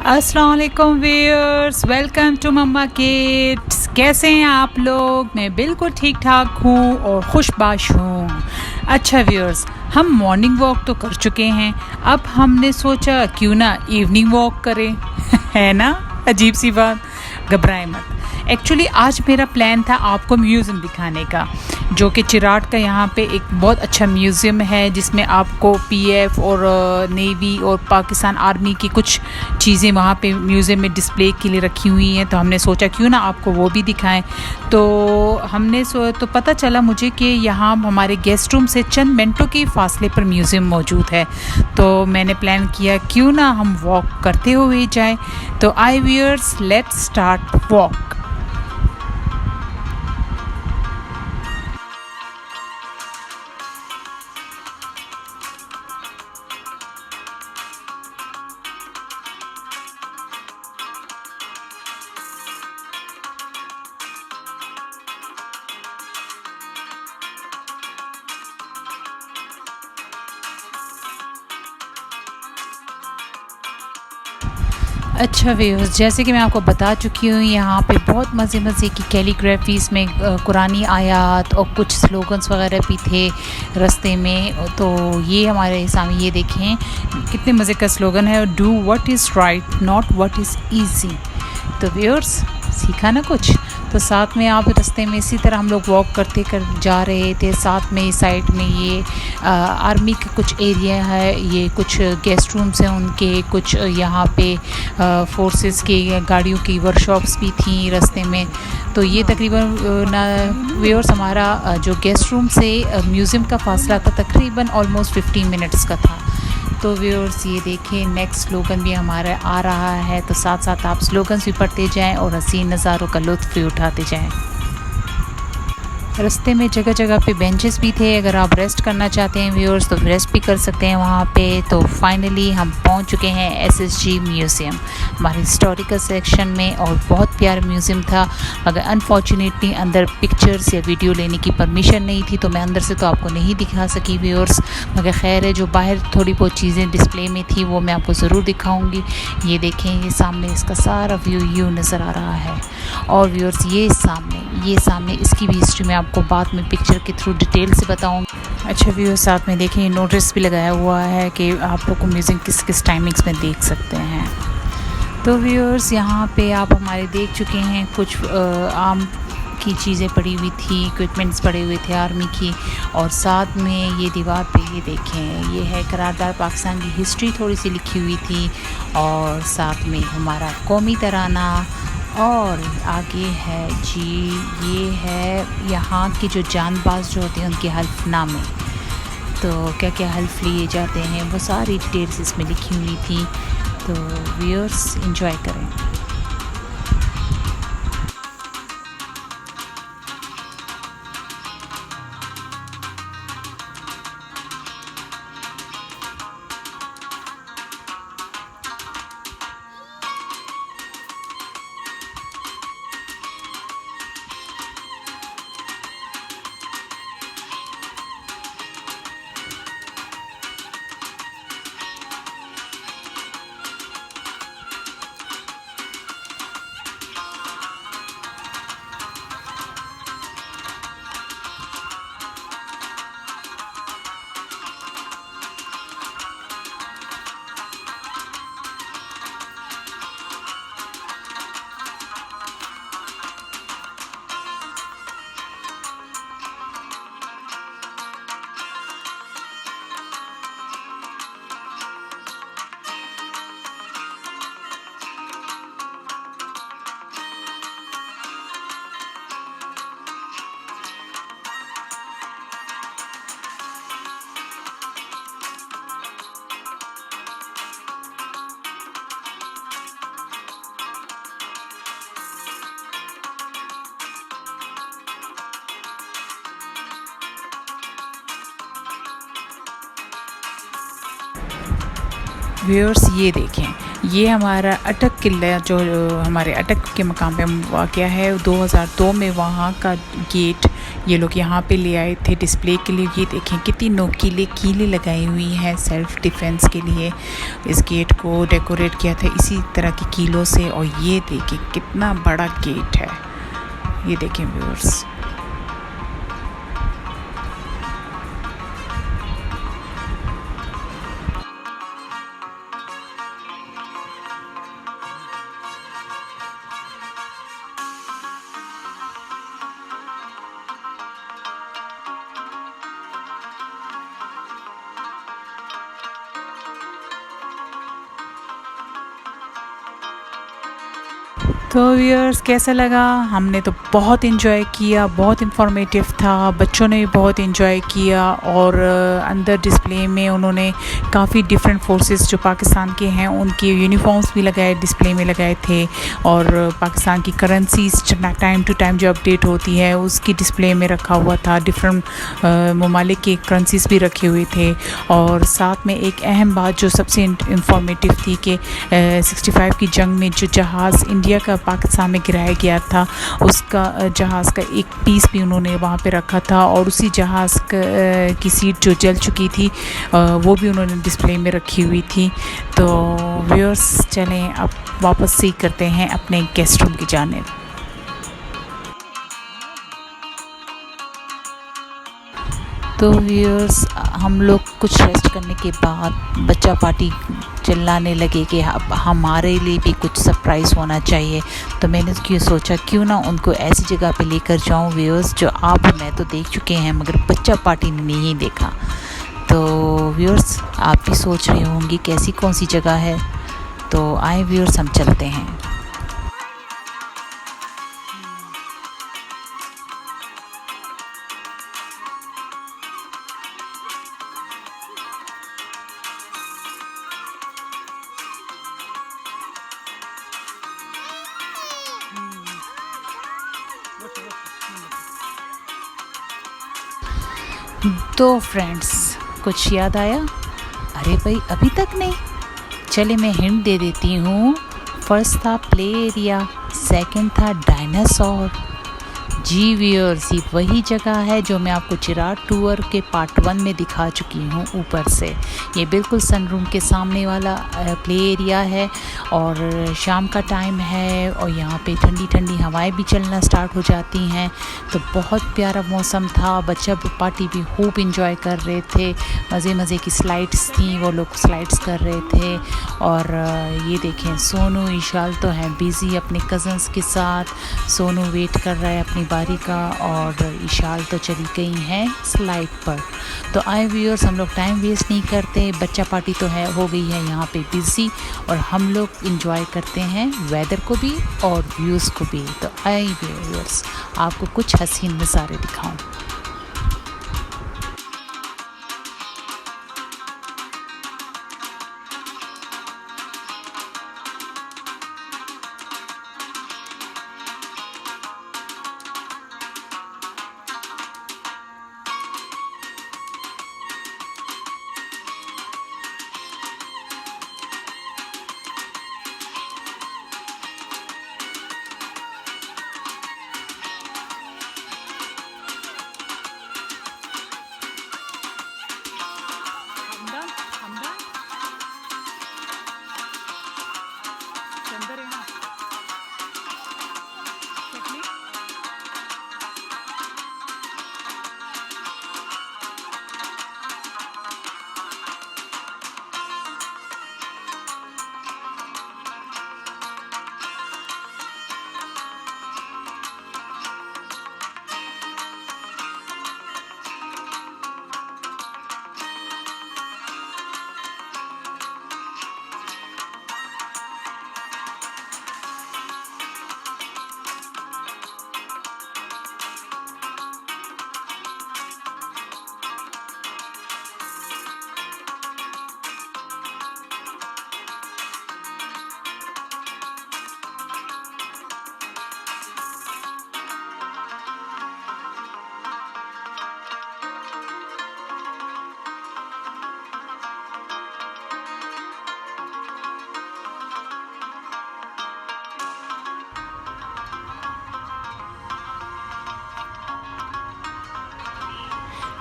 अस्सलाम वालेकुम viewers, welcome to mamma kids. कैसे हैं आप लोग? मैं बिल्कुल ठीक ठाक हूँ और खुशबाश हूँ। अच्छा व्यूअर्स, हम मॉर्निंग वॉक तो कर चुके हैं, अब हमने सोचा क्यों ना इवनिंग वॉक करें। है ना अजीब सी बात? घबराएं मत। एक्चुअली आज मेरा प्लान था आपको म्यूज़ियम दिखाने का, जो कि चिराट का यहाँ पे एक बहुत अच्छा म्यूज़ियम है, जिसमें आपको पीएफ और नेवी और पाकिस्तान आर्मी की कुछ चीज़ें वहाँ पे म्यूज़ियम में डिस्प्ले के लिए रखी हुई हैं। तो हमने सोचा क्यों ना आपको वो भी दिखाएं। तो तो पता चला मुझे कि यहाँ हमारे गेस्ट रूम से चंद मिनटों के फासले पर म्यूज़ियम मौजूद है। तो मैंने प्लान किया क्यों ना हम वॉक करते हुए जाएं। तो आई व्यूअर्स, लेट्स स्टार्ट वॉक। अच्छा व्यूअर्स, जैसे कि मैं आपको बता चुकी हूँ, यहाँ पे बहुत मज़े मज़े की कैलीग्राफीज़ में कुरानी आयात और कुछ स्लोगन्स वगैरह भी थे रास्ते में। तो ये हमारे सामने ये देखें कितने मज़े का स्लोगन है, do what is right not what is easy. तो व्यूअर्स, सीखा ना कुछ? तो साथ में आप रास्ते में इसी तरह हम लोग वॉक करते कर जा रहे थे। साथ में साइड में ये आर्मी का कुछ एरिया है, ये कुछ गेस्ट रूम्स हैं उनके, कुछ यहाँ पे फोर्सेस की गाड़ियों की वर्कशॉप्स भी थी रास्ते में। तो ये तकरीबन व्यूअर्स हमारा जो गेस्ट रूम से म्यूज़ियम का फासला था तकरीबन ऑलमोस्ट 15 मिनट्स का था। तो व्यूअर्स ये देखें, नेक्स्ट स्लोगन भी हमारा आ रहा है, तो साथ साथ आप स्लोगन्स भी पढ़ते जाएं और हसीन नज़ारों का लुत्फ़ भी उठाते जाएं। रास्ते में जगह जगह पे बेंचेस भी थे, अगर आप रेस्ट करना चाहते हैं व्यूअर्स तो रेस्ट भी कर सकते हैं वहाँ पे। तो फाइनली हम पहुँच चुके हैं एसएसजी म्यूज़ियम, हमारे हिस्टोरिकल सेक्शन में, और बहुत प्यारा म्यूज़ियम था। मगर अनफॉर्चुनेटली अंदर पिक्चर्स या वीडियो लेने की परमिशन नहीं थी, तो मैं अंदर से तो आपको नहीं दिखा सकी व्यूअर्स। मगर खैर है, जो बाहर थोड़ी बहुत चीज़ें डिस्प्ले में थी वो मैं आपको ज़रूर दिखाऊँगी। ये देखें, ये सामने इसका सारा व्यू यूँ नज़र आ रहा है। और व्यूअर्स ये सामने इसकी भी हिस्ट्री में आपको बाद में पिक्चर के थ्रू डिटेल से बताऊंगी। अच्छा व्यूअर्स, साथ में देखें नोटिस भी लगाया हुआ है कि आप लोग को म्यूज़ियम किस किस टाइमिंग्स में देख सकते हैं। तो व्यूअर्स यहाँ पे आप हमारे देख चुके हैं कुछ आम की चीज़ें पड़ी हुई थी, इक्विपमेंट्स पड़े हुए थे आर्मी की। और साथ में ये दीवार पे ये देखें, ये है करारदार पाकिस्तान की हिस्ट्री थोड़ी सी लिखी हुई थी, और साथ में हमारा कौमी तराना। और आगे है जी, ये है यहाँ की जो जानबाज जो होते हैं उनके हल्फनामे, तो क्या क्या हल्फ लिए जाते हैं वो सारी डिटेल्स इसमें लिखी हुई थी। तो व्यूअर्स एंजॉय करें। व्यूअर्स ये देखें, ये हमारा अटक किला जो हमारे अटक के मकाम पे वाक़या है। 2002 में वहाँ का गेट ये लोग यहाँ पे ले आए थे डिस्प्ले के लिए। ये देखें कितनी नोकीले कीलें लगाई हुई हैं सेल्फ़ डिफेंस के लिए। इस गेट को डेकोरेट किया था इसी तरह की कीलों से। और ये देखें कितना बड़ा गेट है, ये देखें व्यूअर्स। तो व्यूअर्स कैसा लगा? हमने तो बहुत इन्जॉय किया, बहुत इन्फॉर्मेटिव था, बच्चों ने भी बहुत इन्जॉय किया। और अंदर डिस्प्ले में उन्होंने काफ़ी डिफरेंट फोर्सेस जो पाकिस्तान के हैं उनके यूनिफॉर्म्स भी लगाए, डिस्प्ले में लगाए थे। और पाकिस्तान की करेंसीज टाइम टू टाइम जो अपडेट होती है उसकी डिस्प्ले में रखा हुआ था। डिफरेंट ममालिक की करेंसीज भी रखे हुए थे। और साथ में एक अहम बात जो सबसे इंफॉर्मेटिव थी कि 65 की जंग में जो जहाज़ इंडिया का पाकिस्तान में गिराया गया था, उसका जहाज़ का एक पीस भी उन्होंने वहाँ पे रखा था। और उसी जहाज़ की सीट जो जल चुकी थी वो भी उन्होंने डिस्प्ले में रखी हुई थी। तो व्यूअर्स चलें अब वापस से करते हैं अपने गेस्ट रूम की जानिब। तो व्यूअर्स हम लोग कुछ रेस्ट करने के बाद बच्चा पार्टी चिल्लाने लगे कि अब हमारे लिए भी कुछ सरप्राइज़ होना चाहिए। तो मैंने क्यों सोचा क्यों ना उनको ऐसी जगह पे लेकर जाऊं व्यूअर्स जो आप मैं तो देख चुके हैं मगर बच्चा पार्टी ने नहीं देखा। तो व्यूअर्स आप भी सोच रहे होंगे कैसी कौन सी जगह है। तो आए व्यूअर्स हम चलते हैं। तो फ्रेंड्स कुछ याद आया? अरे भाई अभी तक नहीं। चले मैं हिंट दे देती हूँ। फर्स्ट था प्ले एरिया, सेकंड था डायनासोर। जी व्यूअर्स ये वही जगह है जो मैं आपको चिराग टूर के पार्ट 1 में दिखा चुकी हूँ ऊपर से। ये बिल्कुल सनरूम के सामने वाला प्ले एरिया है। और शाम का टाइम है और यहाँ पे ठंडी ठंडी हवाएं भी चलना स्टार्ट हो जाती हैं। तो बहुत प्यारा मौसम था। बच्चा पार्टी भी खूब इंजॉय कर रहे थे। मज़े मज़े की स्लाइड्स थी, वो लोग स्लाइड्स कर रहे थे। और ये देखें सोनू ईशाल तो हैं बिज़ी अपने कज़न्स के साथ। सोनू वेट कर रहा है अपनी बारी का और ईशाल तो चली गई हैं स्लाइड पर। तो आए व्यूअर्स हम लोग टाइम वेस्ट नहीं करते, बच्चा पार्टी तो है हो गई है यहाँ पे बिज़ी और हम लोग इंजॉय करते हैं वेदर को भी और व्यूज़ को भी। तो आए व्यूअर्स आपको कुछ हसीन नज़ारे दिखाऊं।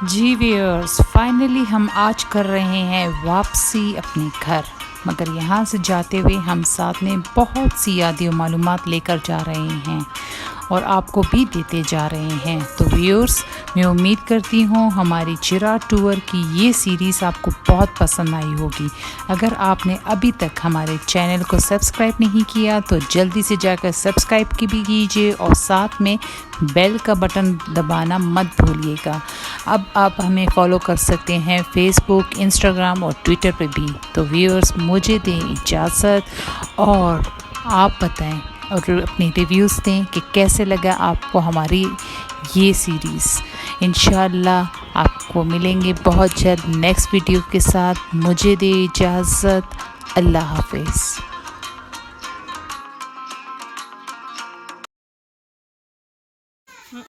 जी व्यूअर्स, फाइनली हम आज कर रहे हैं वापसी अपने घर, मगर यहाँ से जाते हुए हम साथ में बहुत सी यादें और मालूमात लेकर जा रहे हैं और आपको भी देते जा रहे हैं। तो व्यूअर्स, मैं उम्मीद करती हूँ हमारी चिरा टूर की ये सीरीज़ आपको बहुत पसंद आई होगी। अगर आपने अभी तक हमारे चैनल को सब्सक्राइब नहीं किया तो जल्दी से जाकर सब्सक्राइब की भी कीजिए और साथ में बेल का बटन दबाना मत भूलिएगा। अब आप हमें फॉलो कर सकते हैं फेसबुक, इंस्टाग्राम और ट्विटर पे भी। तो व्यूअर्स, मुझे दें इजाज़त और आप बताएं और अपनी रिव्यूज़ दें कि कैसे लगा आपको हमारी ये सीरीज़। इंशाल्लाह आपको मिलेंगे बहुत जल्द नेक्स्ट वीडियो के साथ। मुझे दें इजाज़त। अल्लाह हाफ़िज़।